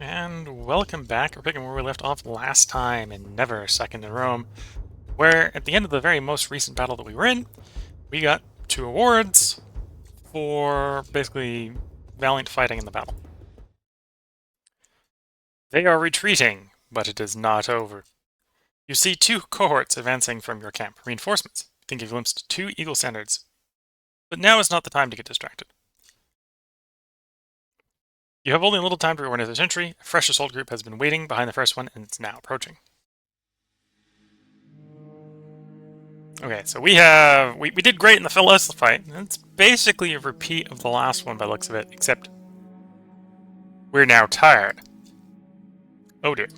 and welcome back. We're picking where we left off last time in Never Second in Rome, where at the end of the very most recent battle that we were in, we got 2 awards for basically valiant fighting in the battle. They are retreating, but it is not over. You see 2 cohorts advancing from your camp, reinforcements. You think you've glimpsed 2 Eagle standards, but now is not the time to get distracted. You have only a little time to reorganize this entry. A fresh assault group has been waiting behind the first one, and it's now approaching. Okay, so we did great in the Philosophy fight. It's basically a repeat of the last one by the looks of it, except we're now tired. Oh dear.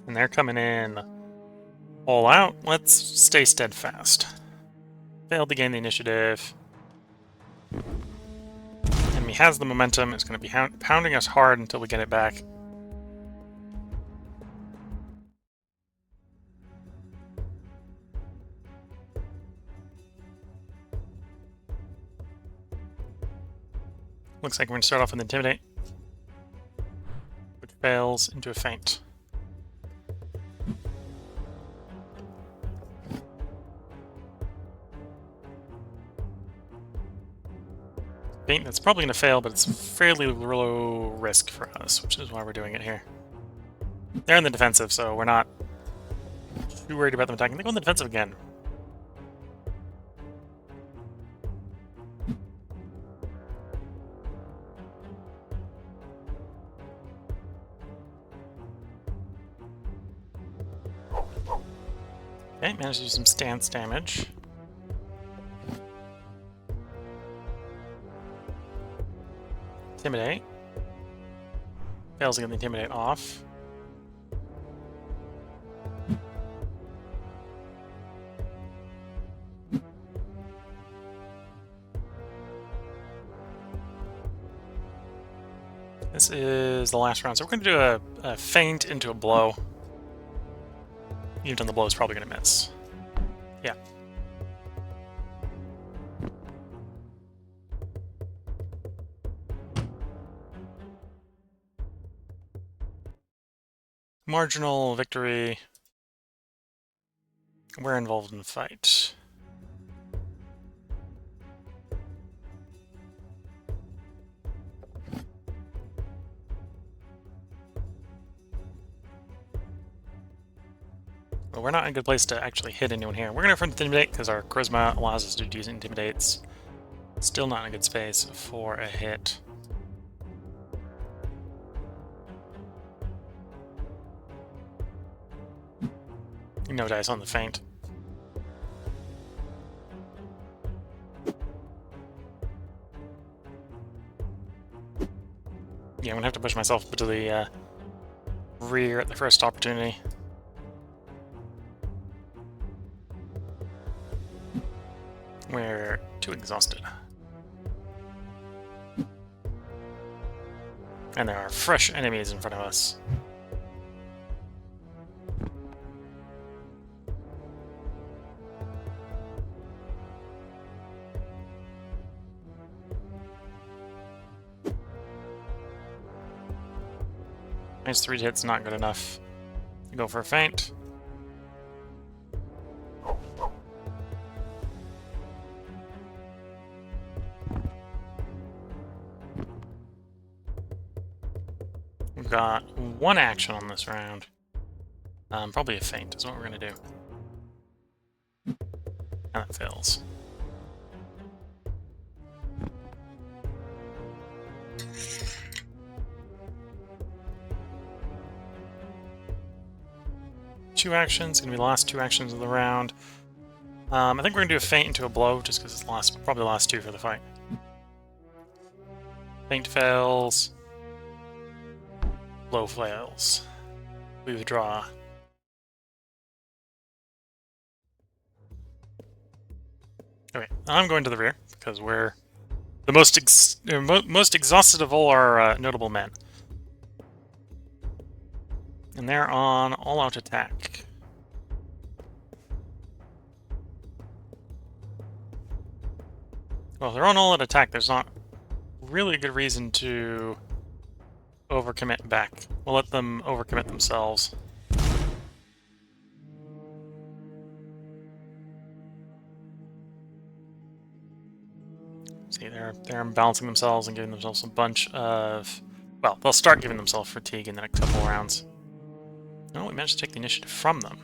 And they're coming in all out. Let's stay steadfast. Failed to gain the initiative. Enemy has the momentum. It's going to be pounding us hard until we get it back. Looks like we're going to start off with Intimidate, which fails into a feint. Feint that's probably going to fail, but it's fairly low risk for us, which is why we're doing it here. They're in the defensive, so we're not too worried about them attacking. They go in the defensive again. Okay, managed to do some stance damage. Intimidate. Fails to get the Intimidate off. This is the last round, so we're going to do a feint into a blow. Even though the blow is probably going to miss. Yeah. Marginal victory. We're involved in the fight. Well, we're not in a good place to actually hit anyone here. We're going to Intimidate because our Charisma allows us to do Intimidates. Still not in a good space for a hit. No dice on the feint. Yeah, I'm gonna have to push myself to the rear at the first opportunity. We're too exhausted. And there are fresh enemies in front of us. -3 hits, not good enough. Go for a feint. We've got 1 action on this round. Probably a feint is what we're going to do. And that fails. Two actions, gonna be the last 2 actions of the round. I think we're gonna do a feint into a blow, just because it's probably the last 2 for the fight. Feint fails. Blow fails. We withdraw. Okay, I'm going to the rear because we're the most exhausted of all our notable men. And they're on all-out attack. Well, if they're on all-out attack, there's not really a good reason to overcommit back. We'll let them overcommit themselves. See, they're imbalancing themselves and giving themselves a bunch of... Well, they'll start giving themselves fatigue in the next couple of rounds. No, we managed to take the initiative from them.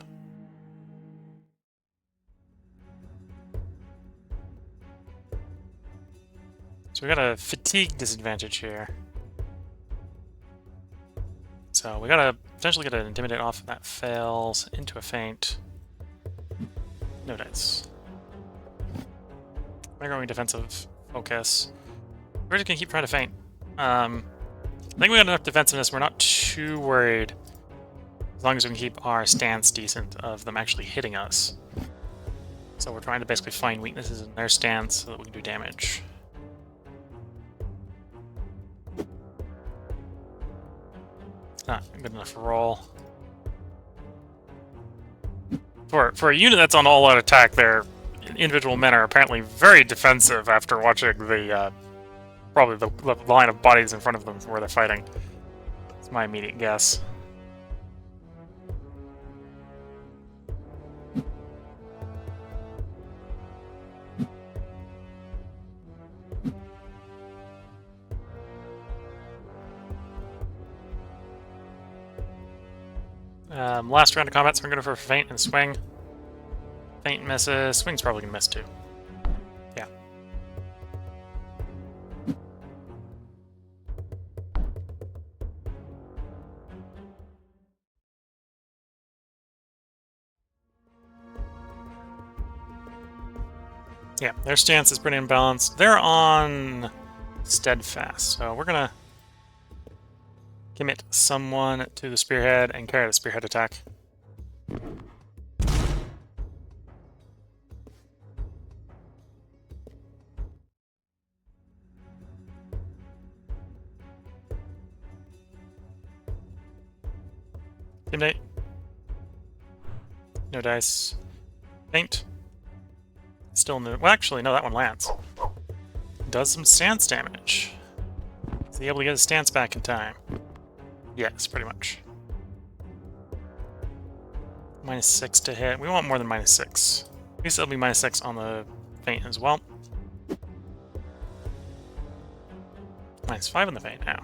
So we got a fatigue disadvantage here. So we gotta potentially get an intimidate off if that fails. Into a feint. No dice. We're going defensive focus. We're just gonna keep trying to feint. I think we got enough defensiveness. We're not too worried as long as we can keep our stance decent of them actually hitting us. So we're trying to basically find weaknesses in their stance so that we can do damage. Not a good enough roll. For a unit that's on all-out attack, their individual men are apparently very defensive after watching the probably the line of bodies in front of them where they're fighting. That's my immediate guess. Last round of combat, so we're going to go for feint and swing. Feint misses. Swing's probably going to miss too. Yeah. Yeah, their stance is pretty imbalanced. They're on steadfast, so we're going to commit someone to the spearhead and carry the spearhead attack. Intimidate. No dice. Feint. Still no. Well, actually, no, that one lands. Does some stance damage. Is he able to get his stance back in time? Yes, pretty much. -6 to hit. We want more than -6. At least it'll be -6 on the feint as well. -5 on the feint now.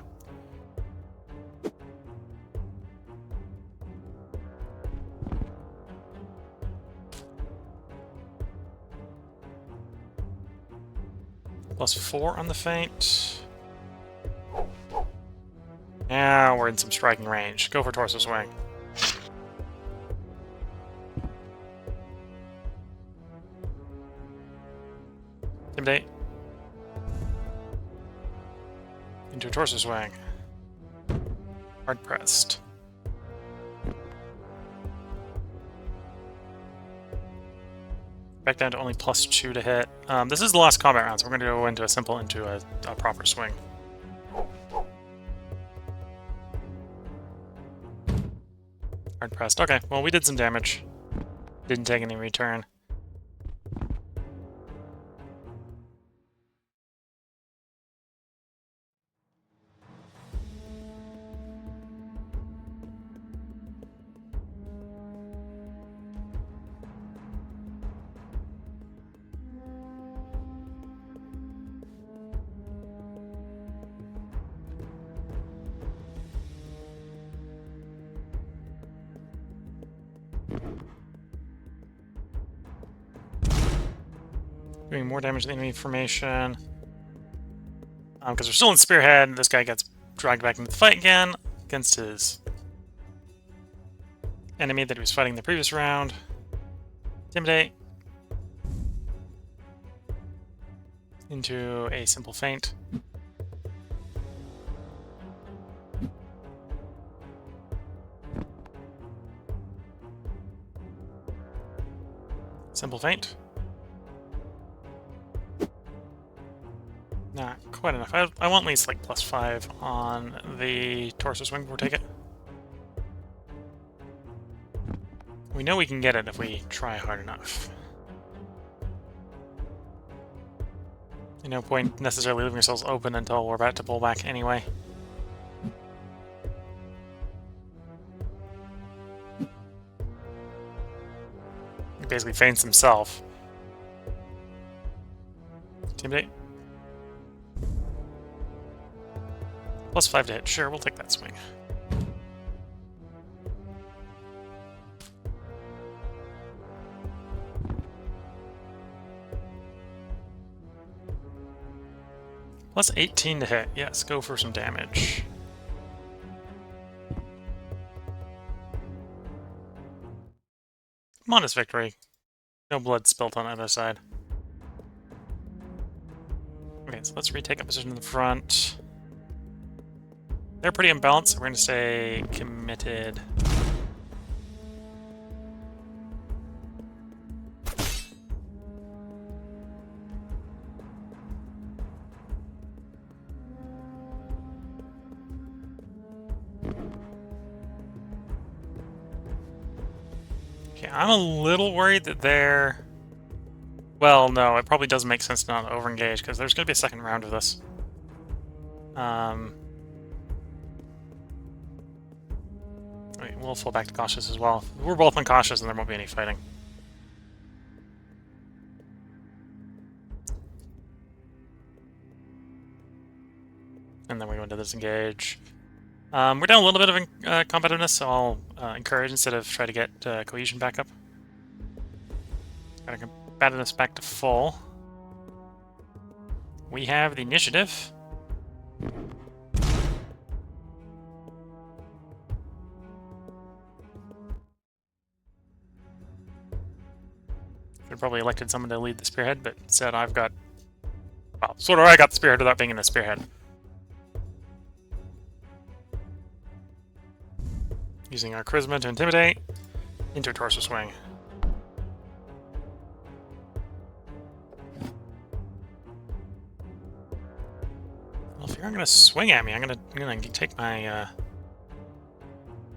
+4 on the feint. Now we're in some striking range. Go for torso swing. Intimidate. Into a torso swing. Hard pressed. Back down to only +2 to hit. This is the last combat round, so we're going to go into a simple, into a proper swing. Hard pressed. Okay, well, we did some damage. Didn't take any return. Doing more damage to the enemy formation. Because we're still in spearhead, this guy gets dragged back into the fight again against his enemy that he was fighting in the previous round. Intimidate. Into a simple feint. Simple feint. Not quite enough. I want at least like +5 on the torso swing before we take it. We know we can get it if we try hard enough. No point necessarily leaving ourselves open until we're about to pull back anyway. He basically feints himself. Intimidate. +5 to hit. Sure, we'll take that swing. +18 to hit. Yes, go for some damage. Modest victory. No blood spilt on either side. Okay, so let's retake a position in the front. They're pretty imbalanced, so we're going to stay committed. Okay, I'm a little worried that they're... Well, no, it probably does make sense to not over-engage, because there's going to be a second round of this. Wait, we'll fall back to cautious as well. We're both uncautious, and there won't be any fighting. And then we go into disengage. We're down a little bit of combativeness, so I'll encourage instead of try to get cohesion back up. Got our combativeness back to full. We have the initiative. Should have probably elected someone to lead the spearhead, but instead I've got... Well, sort of I got the spearhead without being in the spearhead. Using our charisma to intimidate into a torso swing. Well, if you're not gonna swing at me, I'm gonna take my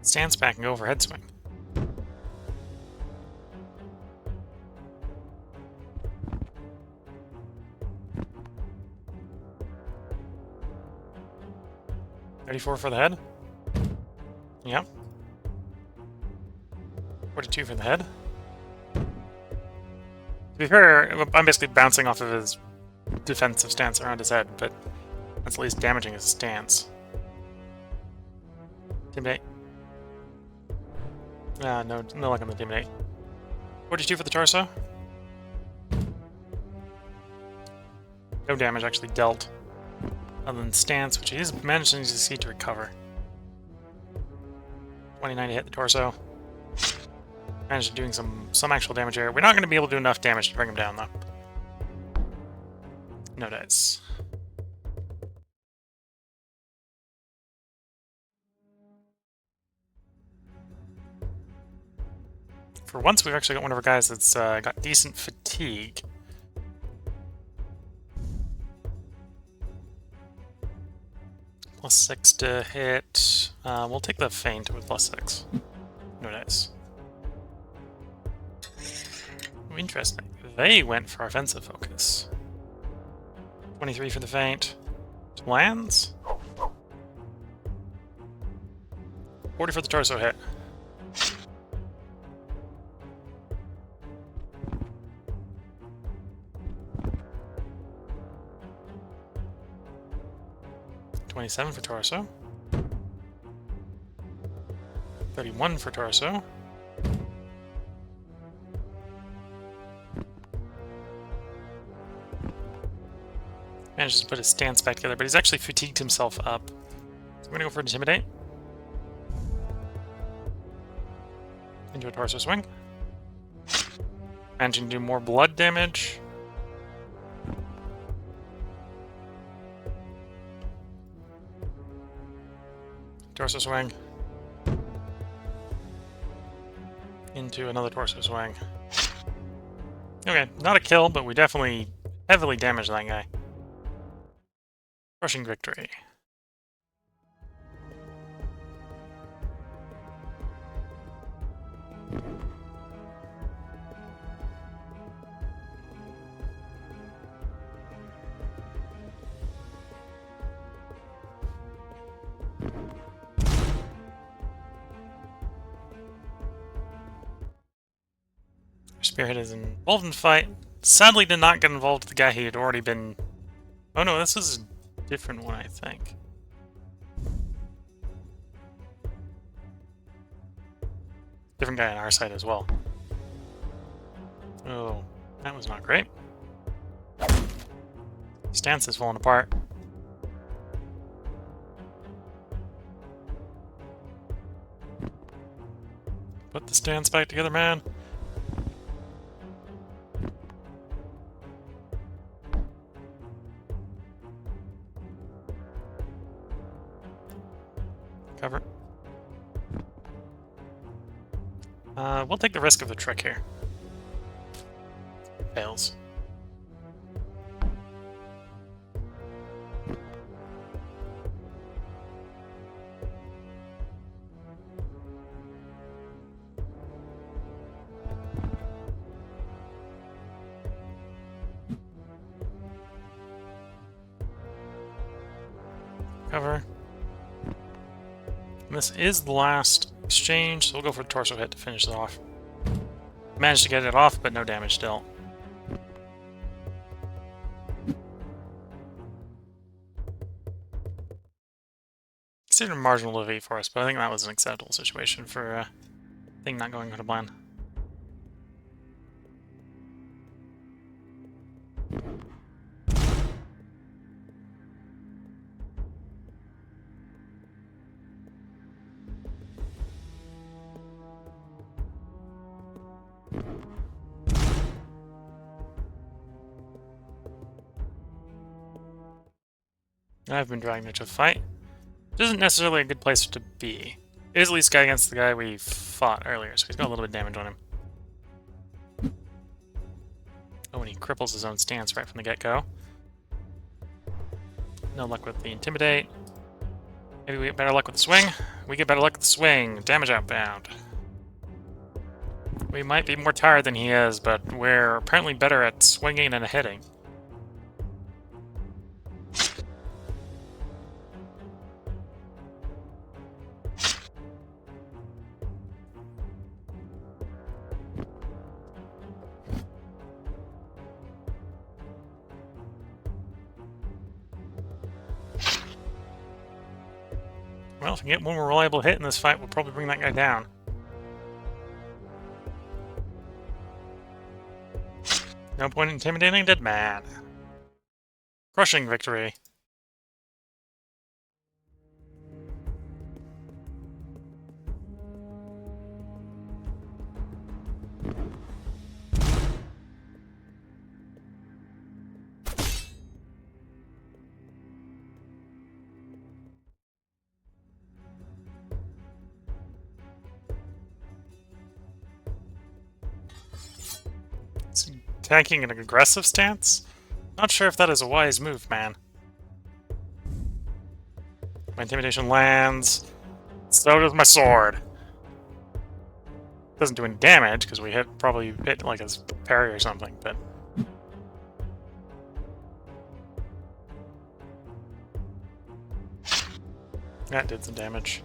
stance back and go for head swing. $34 for the head. Yep. 42 for the head. To be fair, I'm basically bouncing off of his defensive stance around his head, but that's at least damaging his stance. Intimidate. No luck on the intimidate. 42 for the torso. No damage actually dealt, other than stance, which he is managing to succeed to recover. 29 to hit the torso. Managed doing some actual damage here. We're not going to be able to do enough damage to bring him down, though. No dice. For once, we've actually got one of our guys that's got decent fatigue. +6 to hit. We'll take the feint with +6. No dice. Interesting. They went for offensive focus. 23 for the feint. Lands. 40 for the torso hit. $27 for torso. 31 for torso. Manages to put his stance back together, but he's actually fatigued himself up. So I'm gonna go for Intimidate. Into a torso swing. Managing to do more blood damage. Torso swing. Into another torso swing. Okay, not a kill, but we definitely heavily damaged that guy. Crushing victory. Spearhead is involved in the fight. Sadly did not get involved with the guy he had already been... Oh no, this is a different one, I think. Different guy on our side as well. Oh, that was not great. Stance is falling apart. Put the stance back together, man. Cover. We'll take the risk of the trick here. Fails. Cover. And this is the last exchange, so we'll go for the torso hit to finish it off. Managed to get it off, but no damage still. Considered a marginal defeat for us, but I think that was an acceptable situation for a thing not going to plan. I've been dragged into a fight. Which isn't necessarily a good place to be. It is at least guy against the guy we fought earlier, so he's got a little bit of damage on him. Oh, and he cripples his own stance right from the get-go. No luck with the Intimidate. Maybe we get better luck with the swing. We get better luck with the swing. Damage outbound. We might be more tired than he is, but we're apparently better at swinging and hitting. Well, if we get one more reliable hit in this fight, we'll probably bring that guy down. No point in intimidating a dead man. Crushing victory. Taking an aggressive stance? Not sure if that is a wise move, man. My intimidation lands. So does my sword. Doesn't do any damage, because we probably hit like his parry or something, but... That did some damage.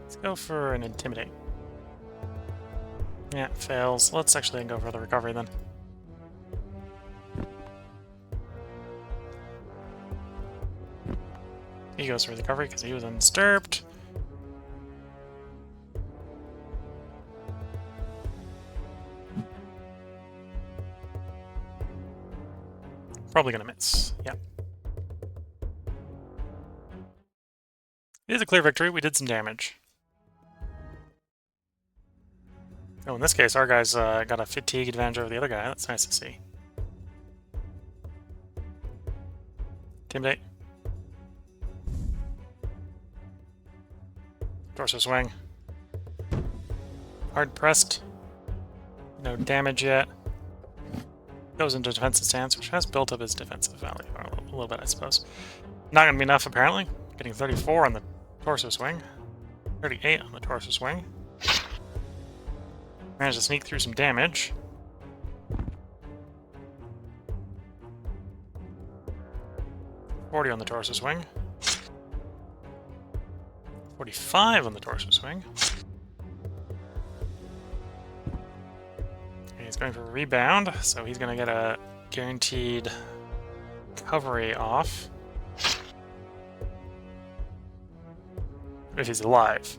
Let's go for an Intimidate. Yeah, it fails. Let's actually go for the recovery then. He goes for the recovery because he was undisturbed. Probably gonna miss. Yeah. It is a clear victory. We did some damage. Oh, in this case, our guy's got a fatigue advantage over the other guy. That's nice to see. Intimidate. Torso swing. Hard pressed. No damage yet. Goes into defensive stance, which has built up his defensive value a little bit, I suppose. Not going to be enough, apparently. Getting 34 on the torso swing. 38 on the torso swing. Managed to sneak through some damage. $40 on the torso swing. 45 on the torso swing. And he's going for a rebound, so he's going to get a guaranteed recovery off. If he's alive.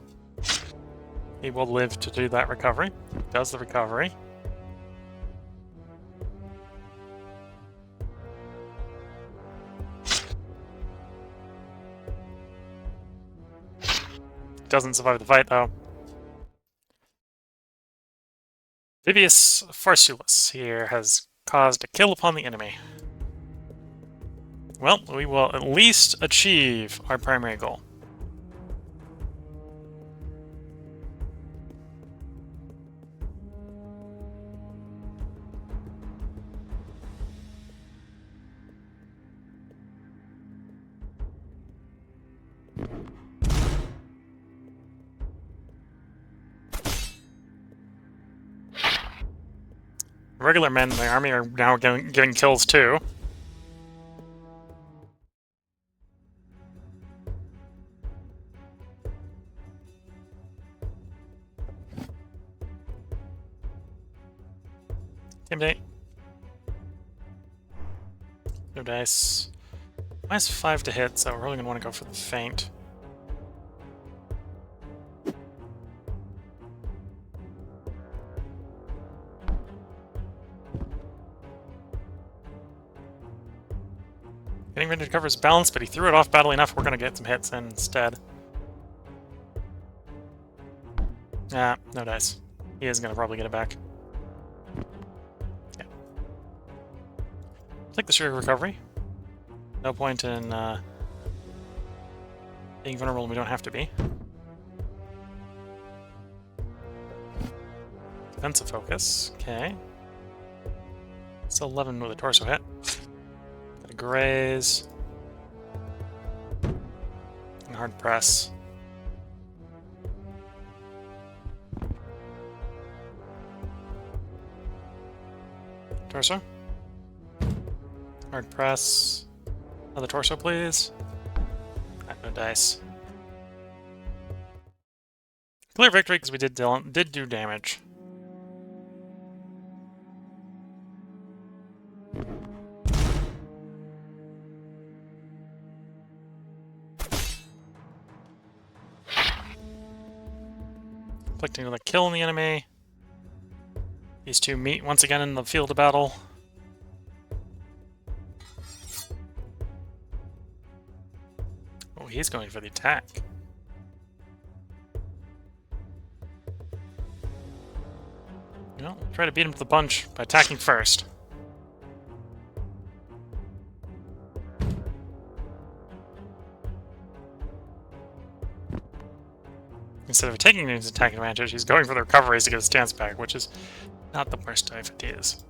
He will live to do that recovery. Does the recovery. Doesn't survive the fight, though. Vibius Farsulus here has caused a kill upon the enemy. Well, we will at least achieve our primary goal. Regular men in the army are now getting kills too. Intimidate. No dice. Minus 5 to hit, so we're really going to want to go for the feint. Getting ready to cover his balance, but he threw it off badly enough. We're going to get some hits in instead. Ah, no dice. He is going to probably get it back. Yeah. Take the sugar recovery. No point in being vulnerable when we don't have to be. Defensive focus. Okay. Still 11 with a torso hit. Gotta graze. And hard press. Torso. Hard press. Another torso, please. No dice. Clear victory because we did do damage. Inflicting another kill on the enemy. These two meet once again in the field of battle. Oh, he's going for the attack. Well, try to beat him to the punch by attacking first. Instead of taking his attack advantage, he's going for the recoveries to get his stance back, which is not the worst of ideas.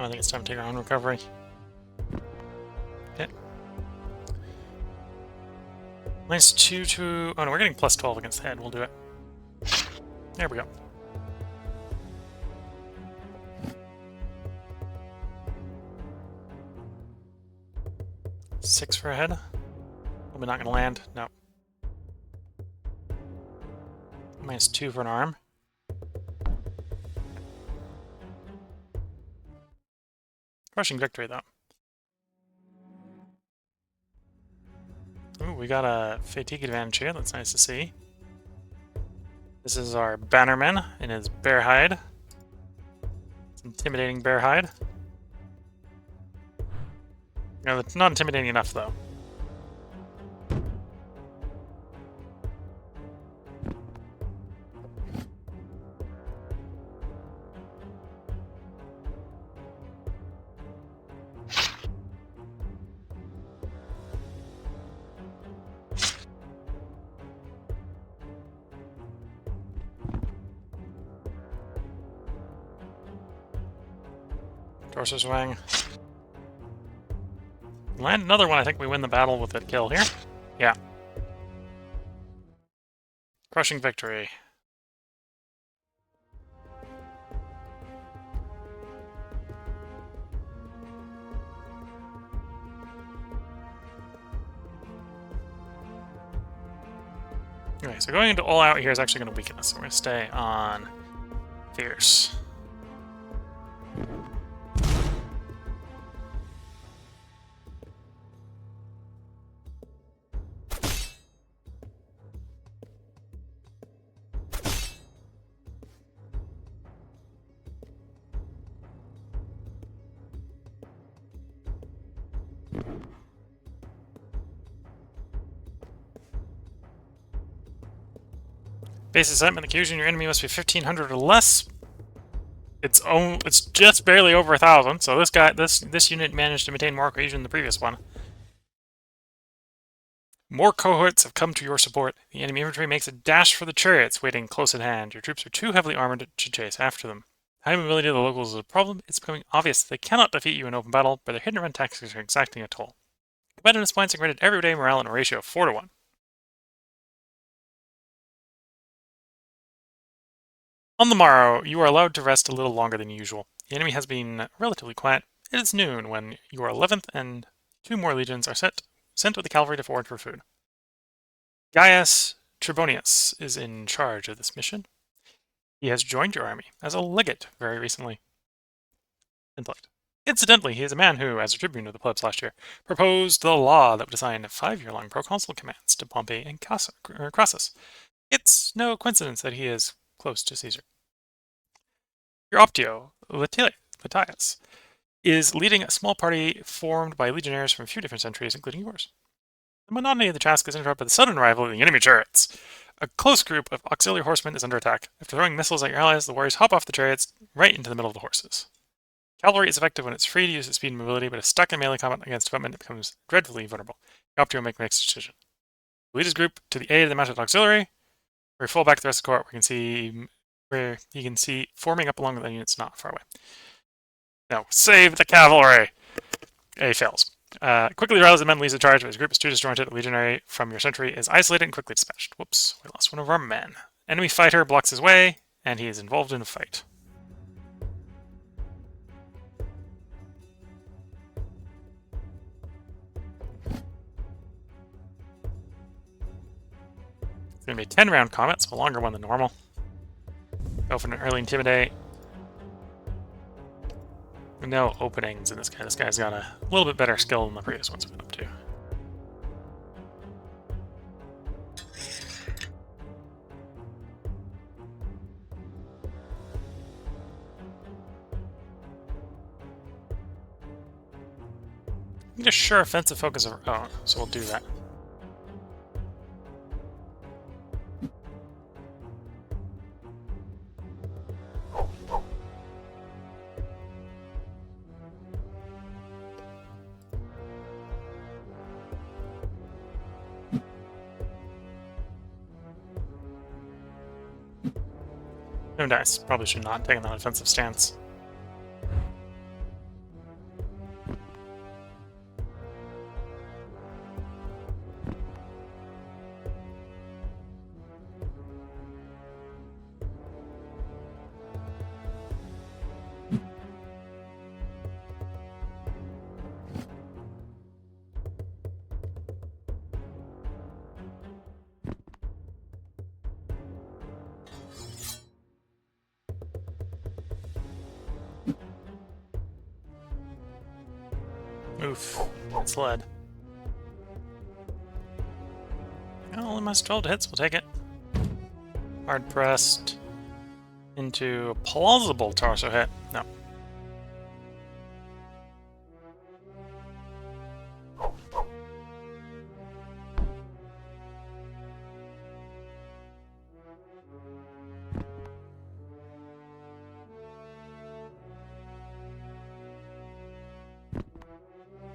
I think it's time to take our own recovery. Okay. Minus 2 to... Oh no, we're getting plus 12 against the head. We'll do it. There we go. Six for a head. Probably not going to land. No. Minus 2 for an arm. Crushing victory, though. Ooh, we got a fatigue advantage here. That's nice to see. This is our bannerman in his bear hide. It's intimidating bear hide. No, it's not intimidating enough, though. Torso swing. Land another one, I think we win the battle with that kill here. Yeah. Crushing victory. Okay, so going into all out here is actually going to weaken us, so we're going to stay on Fierce. Base assignment, the Kyujin, your enemy must be 1,500 or less. It's just barely over 1,000, so this unit managed to maintain more cohesion than the previous one. More cohorts have come to your support. The enemy infantry makes a dash for the chariots waiting close at hand. Your troops are too heavily armored to chase after them. High mobility of the locals is a problem. It's becoming obvious that they cannot defeat you in open battle, but their hit-and-run tactics are exacting a toll. Competitiveness points are granted every day morale in a ratio of 4 to 1. On the morrow, you are allowed to rest a little longer than usual. The enemy has been relatively quiet. It is noon when your 11th and 2 more legions are sent with the cavalry to forage for food. Gaius Trebonius is in charge of this mission. He has joined your army as a legate very recently. Intellect. Incidentally, he is a man who, as a tribune of the plebs last year, proposed the law that would assign 5-year-long proconsul commands to Pompey and Crassus. It's no coincidence that he is close to Caesar. Your Optio, Latias, is leading a small party formed by legionnaires from a few different centuries, including yours. The monotony of the task is interrupted by the sudden arrival of the enemy chariots. A close group of auxiliary horsemen is under attack. After throwing missiles at your allies, the warriors hop off the chariots right into the middle of the horses. Cavalry is effective when it's free to use its speed and mobility, but if stuck in melee combat against footmen, it becomes dreadfully vulnerable. Your Optio make the next decision. Lead his group to the aid of the mounted auxiliary, or fall back to the rest of the court where you can see forming up along with the units not far away. Now, save the cavalry! A fails. Quickly rallies the men, leads the charge, but his group is too disjointed. A legionary from your century is isolated and quickly dispatched. Whoops, we lost one of our men. Enemy fighter blocks his way, and he is involved in a fight. It's going to be a 10-round combat, so a longer one than normal. Go for an early intimidate. No openings in this guy. This guy's got a little bit better skill than the previous ones we've been up to. Need a sure offensive focus of our own, so we'll do that. No dice. Probably should not have taken that offensive stance. Oof, it's lead. Well, minus 12 to hits, we'll take it. Hard pressed into a plausible torso hit. No.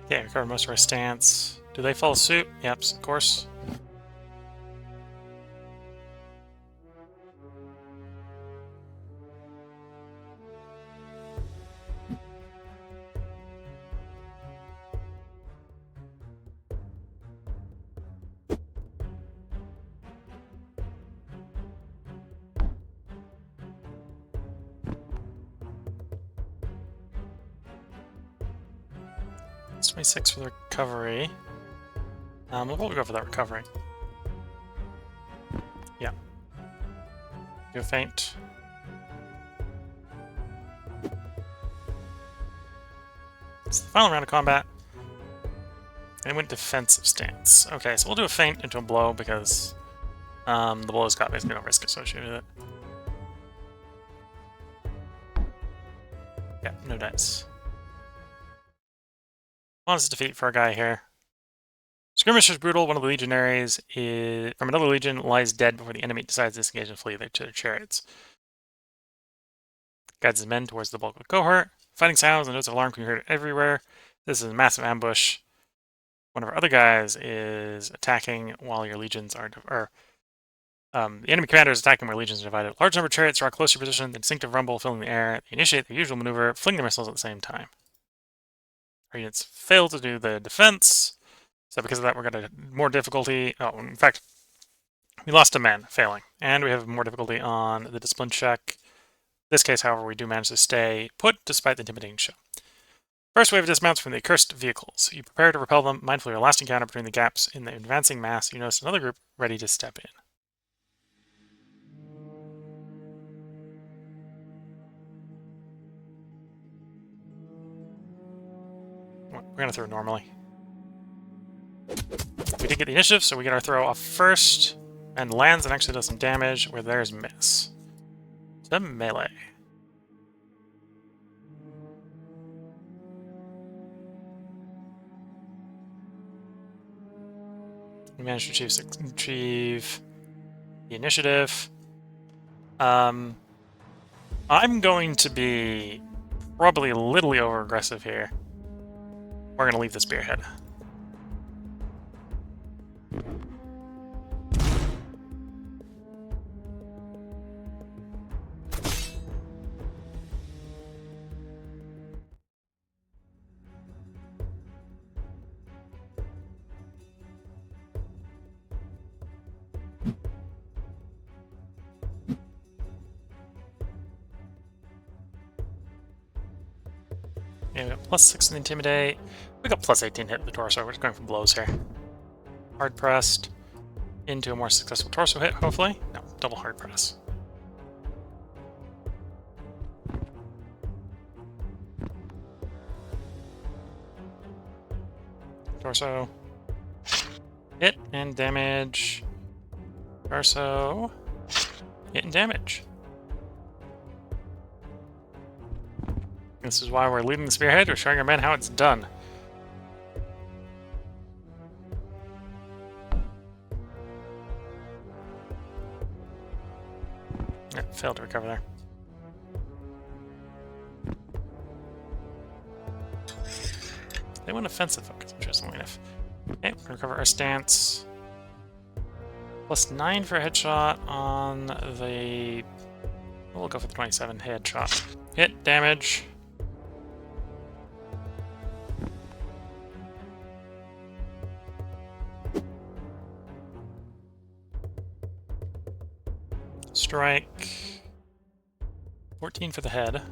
Okay, recover most of our stance. Do they follow suit? Yep, of course. It's 26 for the recovery. We'll probably go for that recovery. Yeah. Do a feint. It's the final round of combat. And it went defensive stance. Okay, so we'll do a feint into a blow because the blow's got basically no risk associated with it. Yeah, no dice. Honest defeat for our guy here. Skirmish is brutal. One of the legionaries from another legion lies dead before the enemy decides to disengage and flee to their chariots. Guides his men towards the bulk of the cohort. Fighting sounds and notes of alarm can be heard everywhere. This is a massive ambush. One of our other guys is attacking while your legions are... the enemy commander is attacking where legions are divided. A large number of chariots draw closer position, the instinctive rumble filling the air. They initiate the usual maneuver, fling their missiles at the same time. Our units fail to do the defense, so because of that we're going to more difficulty. Oh, in fact, we lost a man, failing. And we have more difficulty on the discipline check. In this case, however, we do manage to stay put despite the intimidating show. First wave of dismounts from the accursed vehicles. You prepare to repel them, mindful of your last encounter between the gaps in the advancing mass. You notice another group ready to step in. We're going to throw normally. We did get the initiative, so we get our throw off first, and lands and actually does some damage where there's miss. So melee. We managed to achieve the initiative. I'm going to be probably a little over-aggressive here. We're going to leave the spearhead. Yeah, we got +6 in Intimidate. We got +18 hit with the torso. We're just going for blows here. Hard pressed into a more successful torso hit, hopefully. No, double hard press. Torso. Hit and damage. Torso. Hit and damage. This is why we're leading the spearhead. We're showing our men how it's done. Yeah, failed to recover there. They went offensive focus, interestingly enough. Okay, we're gonna recover our stance. +9 for a headshot on the... We'll go for the 27 headshot. Hit, damage. Strike. 14 for the head.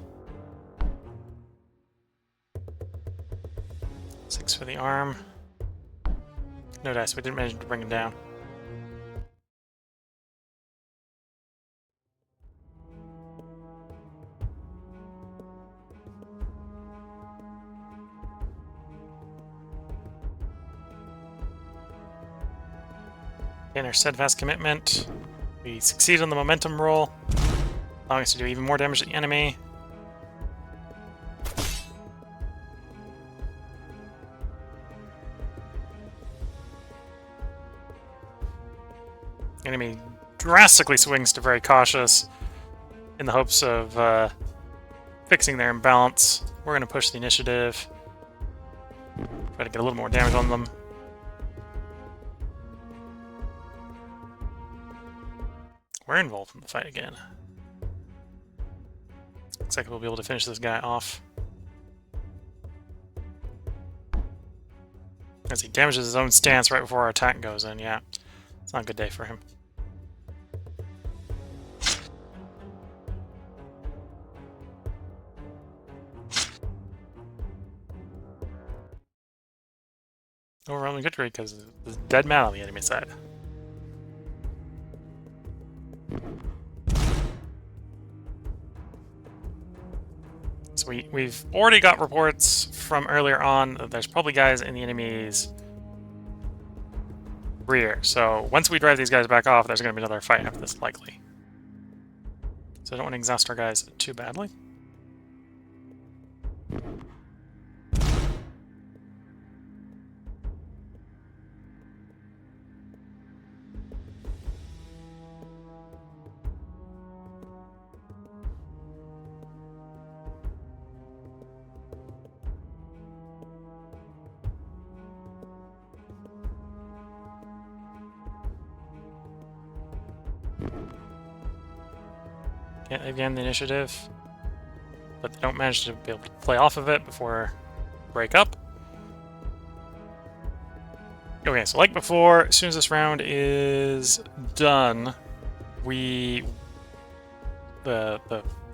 6 for the arm. No dice, we didn't manage to bring him down. In our steadfast commitment, we succeed on the momentum roll, allowing us to do even more damage to the enemy. Enemy drastically swings to very cautious in the hopes of fixing their imbalance. We're going to push the initiative. Try to get a little more damage on them. We're involved in the fight again. Looks like we'll be able to finish this guy off. As he damages his own stance right before our attack goes in, yeah. It's not a good day for him. Overwhelming victory because there's dead man on the enemy side. So we've already got reports from earlier on that there's probably guys in the enemy's rear. So once we drive these guys back off, there's going to be another fight after this, likely. So I don't want to exhaust our guys too badly. Yeah, they've gained the initiative, but they don't manage to be able to play off of it before break up. Okay, so like before, as soon as this round is done, the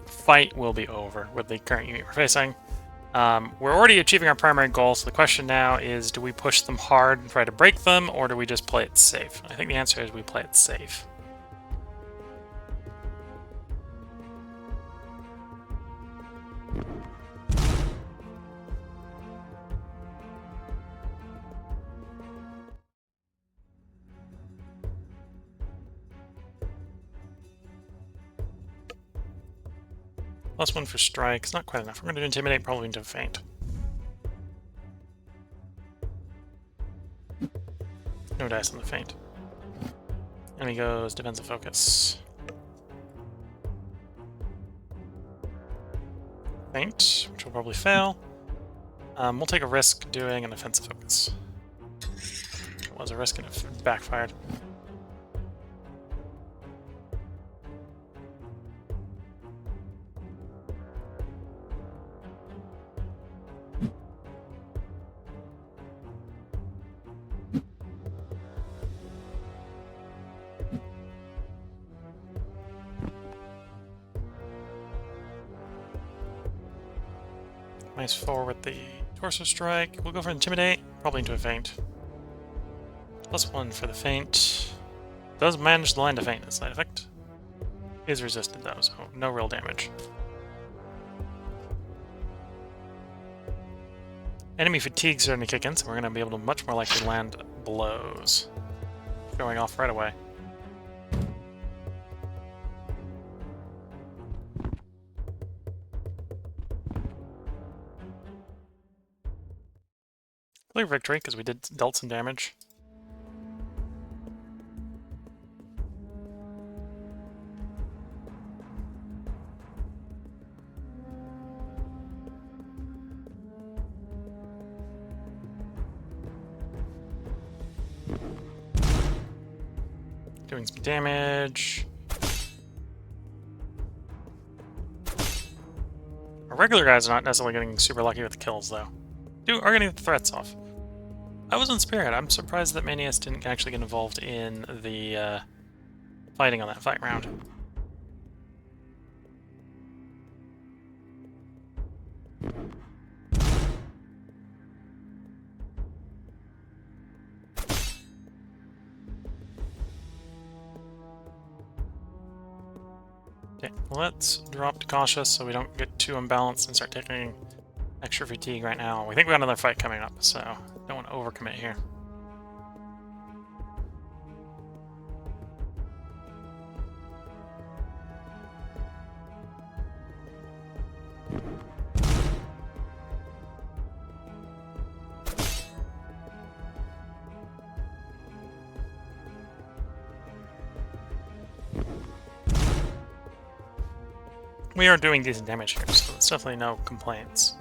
fight will be over with the current unit we're facing. We're already achieving our primary goal, so the question now is, do we push them hard and try to break them, or do we just play it safe? I think the answer is we play it safe. +1 for strike. It's not quite enough. We're going to intimidate, probably into feint. No dice on the feint. Enemy goes defensive focus. Feint, which will probably fail. We'll take a risk doing an offensive focus. It was a risk and it backfired. Nice 4 with the torso strike. We'll go for intimidate, probably into a feint. +1 for the feint. Does manage the line to feint as side effect. Is resisted though, so no real damage. Enemy fatigue starting to kick in, so we're going to be able to much more likely land blows. Showing off right away. Clear victory, because we dealt some damage. Doing some damage. Our regular guys are not necessarily getting super lucky with the kills, though. Are getting the threats off. I was in Spirit. I'm surprised that Manius didn't actually get involved in the fighting on that fight round. Okay, let's drop to cautious so we don't get too imbalanced and start taking extra fatigue right now. We think we got another fight coming up, so don't want to overcommit here. We are doing decent damage here, so there's definitely no complaints.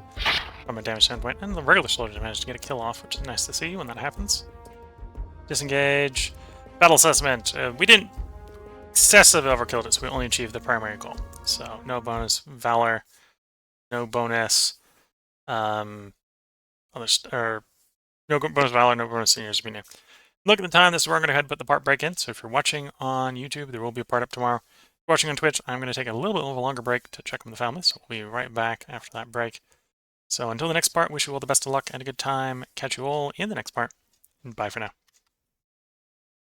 from a damage standpoint. And the regular soldiers managed to get a kill off, which is nice to see when that happens. Disengage. Battle assessment. We didn't excessively overkill it, so we only achieved the primary goal. So no bonus valor, no bonus no bonus valor, no bonus seniors be new. Look at the time. This is where I'm going to head and put the part break in. So if you're watching on YouTube, there will be a part up tomorrow. If you're watching on Twitch, I'm going to take a little bit of a longer break to check on the family. So we'll be right back after that break. So until the next part, wish you all the best of luck and a good time. Catch you all in the next part. Bye for now.